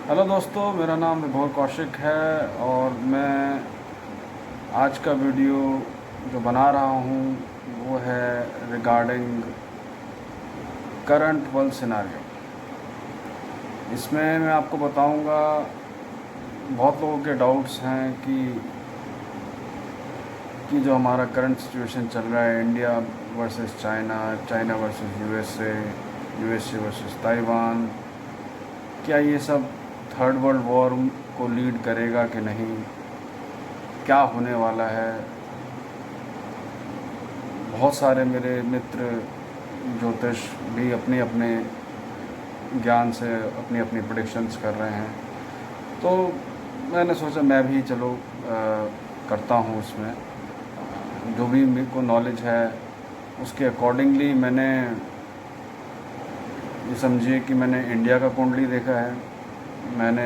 Hello दोस्तों, मेरा नाम विभोर कौशिक है और मैं आज का वीडियो जो बना रहा हूँ वो है रिगार्डिंग करंट वर्ल्ड सिनारियो। इसमें मैं आपको बताऊँगा, बहुत लोगों के डाउट्स हैं कि जो हमारा करंट सिचुएशन चल रहा है, India versus China, China versus USA, USA versus Taiwan, क्या ये सब थर्ड वर्ल्ड वॉर को लीड करेगा कि नहीं, क्या होने वाला है। बहुत सारे मेरे मित्र ज्योतिष भी अपने अपने ज्ञान से अपनी अपनी प्रेडिक्शंस कर रहे हैं, तो मैंने सोचा मैं भी चलो करता हूँ उसमें जो भी मेरे को नॉलेज है उसके अकॉर्डिंगली। मैंने ये समझिए कि मैंने इंडिया का कुंडली देखा है, मैंने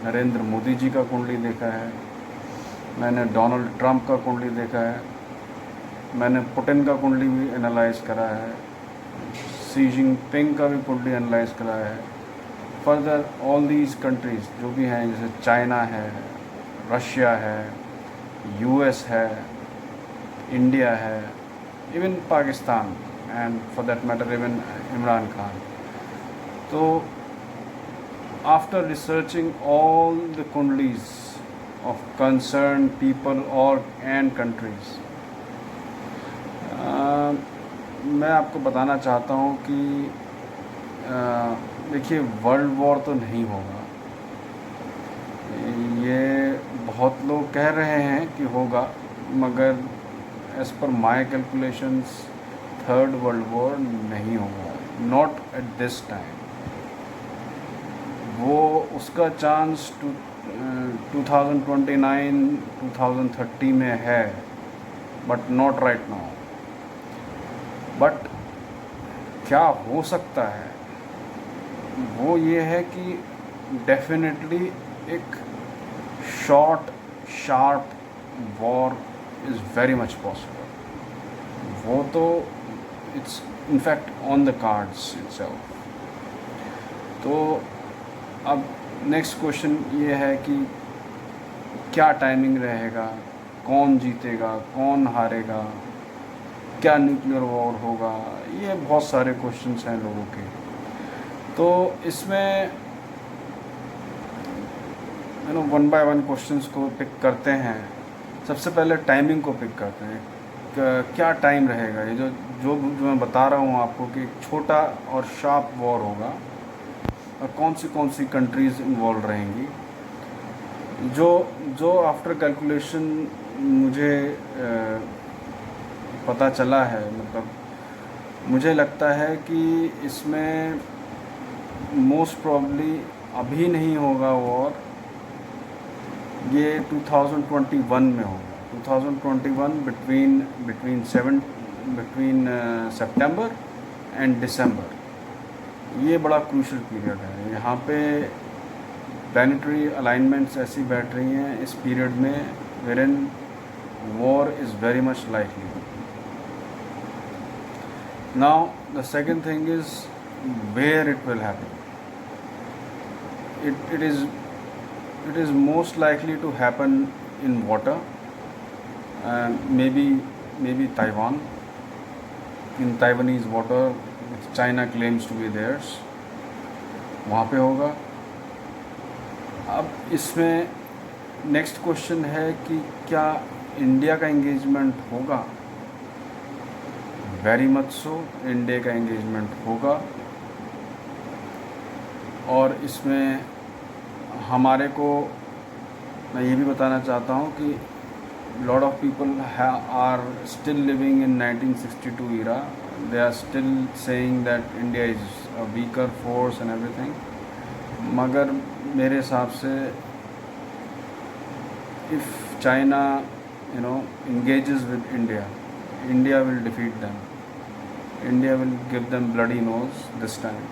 नरेंद्र मोदी जी का कुंडली देखा है, मैंने डोनाल्ड ट्रंप का कुंडली देखा है, मैंने पुतिन का कुंडली भी एनालाइज करा है, शी जिनपिंग का भी कुंडली एनालाइज करा है। फर्दर ऑल दीज कंट्रीज़ जो भी हैं, जैसे चाइना है, रशिया है, यूएस है, इंडिया है, even Pakistan, and for that matter even Imran Khan. तो आफ्टर रिसर्चिंग ऑल द कुंडलीज of concerned people or and countries, मैं आपको बताना चाहता हूँ कि देखिए, वर्ल्ड वॉर तो नहीं होगा, ये बहुत लोग कह रहे हैं कि होगा, मगर as per my calculations third world war नहीं होगा, नॉट एट दिस टाइम। वो उसका चांस 2029 2030 में है, but not right now. But क्या हो सकता है वो ये है कि डेफिनेटली एक short sharp war is very much possible. वो तो it's in fact on the cards itself. तो अब नेक्स्ट क्वेश्चन ये है कि क्या टाइमिंग रहेगा, कौन जीतेगा, कौन हारेगा, क्या न्यूक्लियर वॉर होगा, ये बहुत सारे क्वेश्चंस हैं लोगों के। तो इसमें वन बाय वन क्वेश्चंस को पिक करते हैं। सबसे पहले टाइमिंग को पिक करते हैं, क्या टाइम रहेगा। ये जो मैं बता रहा हूँ आपको कि एक छोटा और शार्प वॉर होगा और कौन सी कंट्रीज़ इन्वॉल्व रहेंगी। जो आफ्टर कैलकुलेशन मुझे पता चला है, मतलब मुझे लगता है कि इसमें मोस्ट प्रॉब्ली अभी नहीं होगा वॉर, ये 2021 में होगा। 2021 बिटवीन सितंबर एंड दिसंबर, ये बड़ा क्रूशल पीरियड है। यहाँ पे प्लानिटरी अलाइनमेंट्स ऐसी बैठ रही हैं इस पीरियड में वेरन war is very much likely. Now the second thing is where it will happen. it is most likely to happen in water, maybe Taiwan, in Taiwanese water which China claims to be theirs, वहाँ पे होगा। अब इसमें next question है कि क्या India का engagement होगा। वेरी मच सो, इंडिया का एंगेजमेंट होगा। और इसमें हमारे को, मैं ये भी बताना चाहता हूँ कि lot of people are still living in 1962 era. They are still saying that India is a weaker force and everything. मगर मेरे हिसाब से if China engages with India, India will defeat them. India will give them bloody nose this time,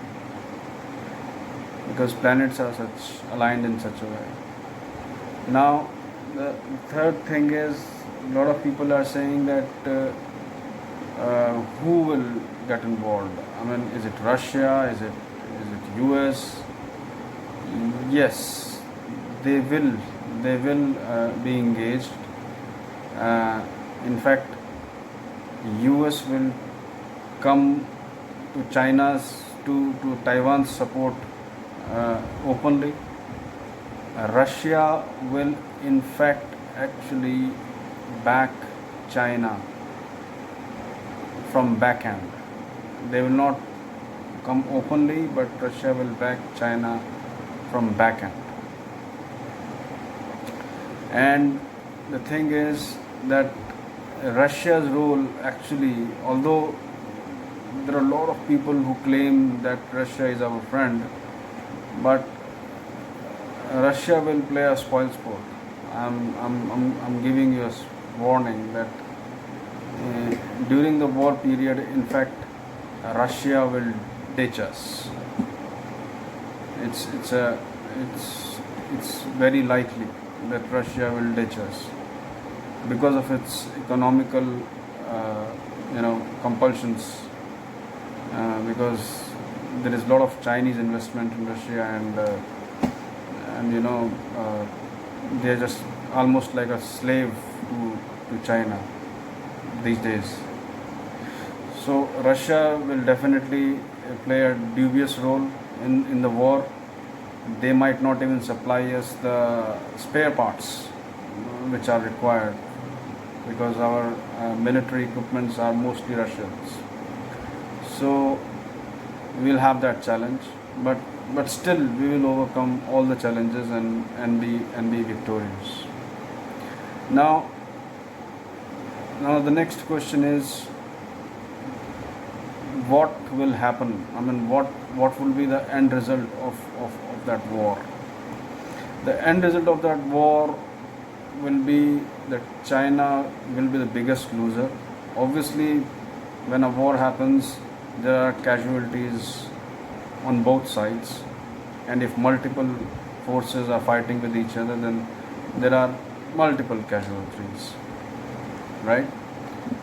because planets are such aligned in such a way. Now the third thing is, a lot of people are saying that who will get involved. I mean, is it Russia, is it US? Yes, they will. They will be engaged. In fact, US will come to China's to Taiwan's support openly. Russia will in fact actually back China from backhand. They will not come openly, but Russia will back China from backhand. And the thing is that Russia's role actually, although there are a lot of people who claim that Russia is our friend, but Russia will play a spoilsport. I'm giving you a warning that during the war period, in fact, Russia will ditch us. It's very likely that Russia will ditch us because of its economical, compulsions. Because there is a lot of Chinese investment in Russia, and they're just almost like a slave to China these days. So Russia will definitely play a dubious role in the war. They might not even supply us the spare parts which are required, because our military equipments are mostly Russians. So we'll have that challenge, but still we will overcome all the challenges and be victorious. Now the next question is, what will happen? I mean, what will be the end result of that war? The end result of that war will be that China will be the biggest loser. Obviously, when a war happens, there are casualties on both sides, and if multiple forces are fighting with each other, then there are multiple casualties, right?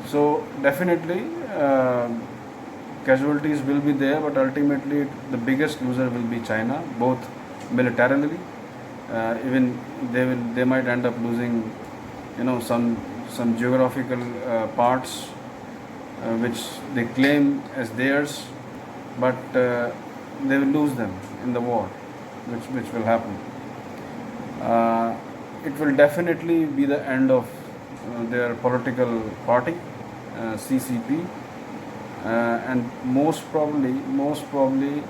So definitely casualties will be there, but ultimately the biggest loser will be China, both militarily. Even they might end up losing, some geographical parts which they claim as theirs, but they will lose them in the war, which will happen. It will definitely be the end of their political party, CCP, and most probably,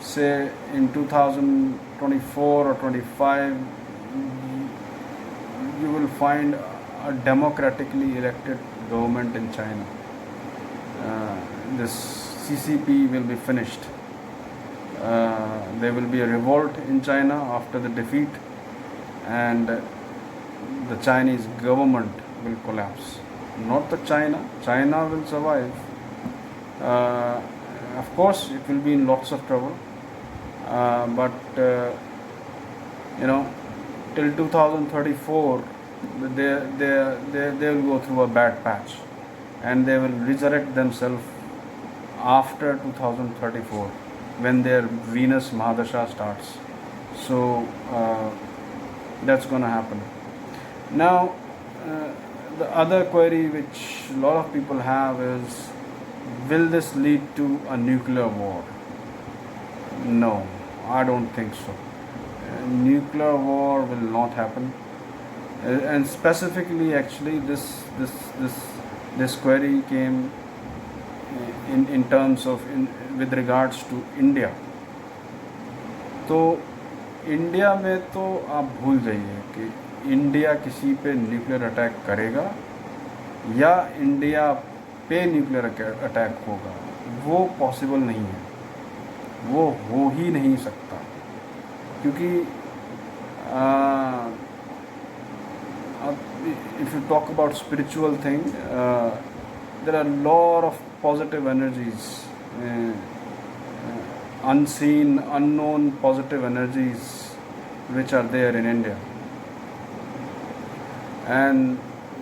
say in 2024 or 25, you will find a democratically elected government in China. This CCP will be finished. There will be a revolt in China after the defeat, and the Chinese government will collapse. Not the China will survive. Of course, it will be in lots of trouble, but till 2034, they will go through a bad patch, and they will resurrect themselves after 2034, when their Venus Mahadasha starts. So that's going to happen. Now, the other query which a lot of people have is, will this lead to a nuclear war? No, I don't think so. Nuclear war will not happen. And specifically, actually, this query came in terms of with regards to India. तो India में तो आप भूल जाइए कि India किसी पे nuclear attack करेगा या इंडिया पे न्यूक्लियर अटैक होगा, वो पॉसिबल नहीं है, वो हो ही नहीं सकता, क्योंकि if you talk about spiritual thing, there are a lot of positive energies, unseen, unknown positive energies which are there in India, and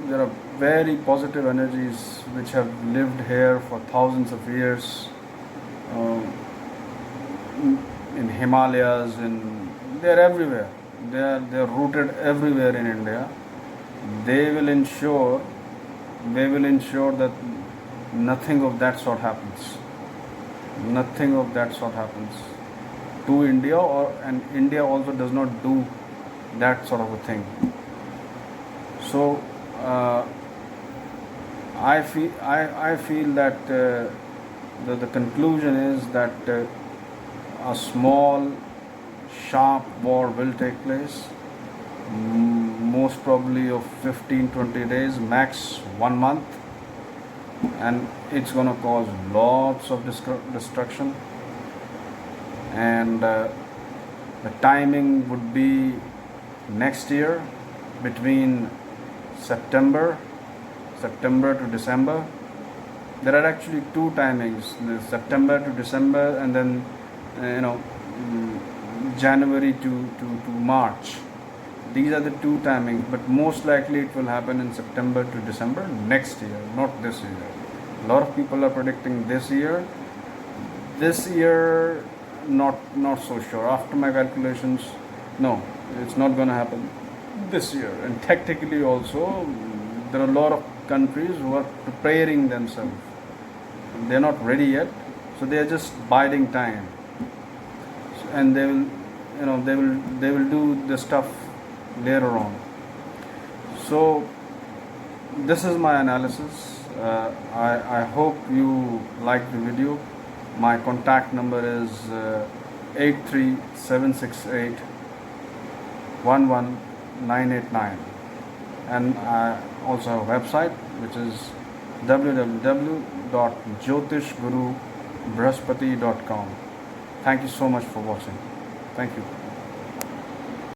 there are very positive energies which have lived here for thousands of years. in Himalayas, they're everywhere. They're rooted everywhere in India. They will ensure that nothing of that sort happens. Nothing of that sort happens to India, and India also does not do that sort of a thing. So I feel that the conclusion is that a small sharp war will take place, most probably of 15-20 days, max 1 month, and it's going to cause lots of destruction. And the timing would be next year, between September to December. There are actually two timings: September to December, and then January to March. These are the two timings, but most likely it will happen in September to December next year, not this year. A lot of people are predicting this year. This year, not so sure. After my calculations, no, it's not going to happen this year. And technically also, there are a lot of countries who are preparing themselves. They're not ready yet, so they are just biding time, and they will do the stuff later on. So this is my analysis. I hope you like the video. My contact number is 83768 11989, and I also have a website which is www.jyotishgurubrahaspati.com. Thank you so much for watching. Thank you.